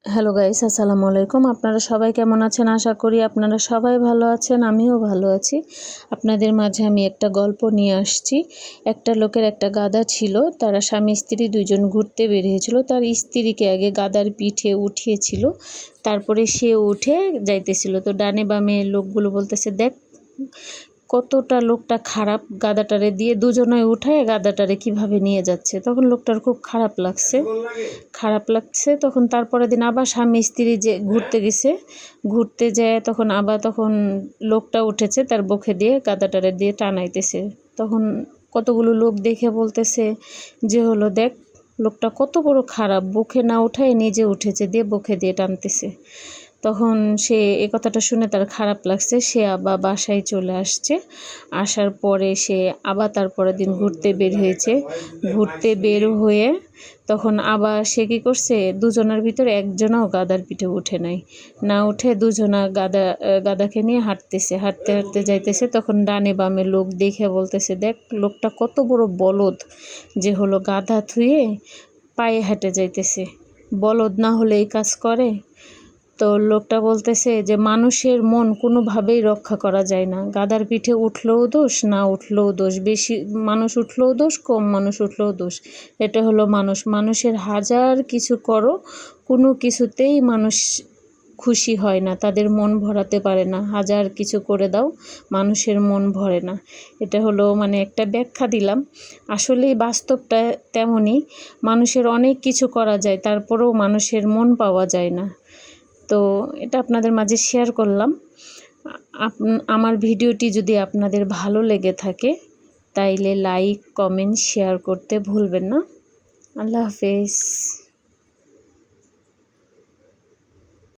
Hello guys, আসসালামু আলাইকুম। আপনারা সবাই কেমন আছেন? আশা করি আপনারা সবাই ভালো আছেন, আমিও ভালো আছি। আপনাদের মাঝে আমি একটা গল্প নিয়ে আসছি। একটা লোকের একটা গাধা ছিল। তারা স্বামী স্ত্রী দুইজন ঘুরতে বের হয়েছিল। তার স্ত্রীকে আগে গাধার পিঠে উঠিয়েছিল, তারপরে সে উঠে যাইতেছিল। তো ডানে বামে লোকগুলো বলতেছে, দেখ কতটা লোকটা খারাপ, গাধাটারে দিয়ে দুজনে উঠায় গাধাটারে কিভাবে নিয়ে যাচ্ছে। তখন লোকটার খুব খারাপ লাগছে। তখন তারপরের দিন আবার স্বামী স্ত্রী যে ঘুরতে যায়, তখন লোকটা উঠেছে তার বউকে দিয়ে গাধাটারে দিয়ে টানাইতেছে। তখন কতগুলো লোক দেখে বলতেছে যে দেখ লোকটা কত বড় খারাপ, বউকে না উঠায় নিজে উঠেছে, দিয়ে বউকে দিয়ে টানতেছে। তখন সে এ কথাটা শুনে তার খারাপ লাগছে। সে আবার বাসায় চলে আসছে। আসার পরে সে আবার তারপরের দিন ঘুরতে বের হয়েছে। ঘুরতে বের হয়ে তখন আবার সে কী করছে, দুজনের ভিতরে একজনও গাধার পিঠে উঠে নাই, না উঠে দুজনা গাধাকে নিয়ে হাঁটতে হাঁটতে যাইতেছে। তখন ডানে বামে লোক দেখে বলতেছে, দেখ লোকটা কত বড় বলদ, যে গাধা থুয়ে পায়ে হেঁটে যাইতেছে, বলদ না হলে এই কাজ করে। তো লোকটা বলতেছে যে মানুষের মন কোনোভাবেই রক্ষা করা যায় না। গাধার পিঠে উঠলেও দোষ, না উঠলেও দোষ, বেশি মানুষ উঠলেও দোষ, কম মানুষ উঠলেও দোষ। এটা মানুষের হাজার কিছু করো, কোনো কিছুতেই মানুষ খুশি হয় না, তাদের মন ভরাতে পারে না। হাজার কিছু করে দাও, মানুষের মন ভরে না। এটা একটা ব্যাখ্যা দিলাম। আসলেই বাস্তবটা তেমনই। মানুষের অনেক কিছু করা যায়, তারপরেও মানুষের মন পাওয়া যায় না। তো এটা আপনাদের মাঝে শেয়ার করলাম। আমার ভিডিওটি যদি আপনাদের ভালো লেগে থাকে তাইলে লাইক, কমেন্ট, শেয়ার করতে ভুলবেন না। আল্লাহ হাফেজ।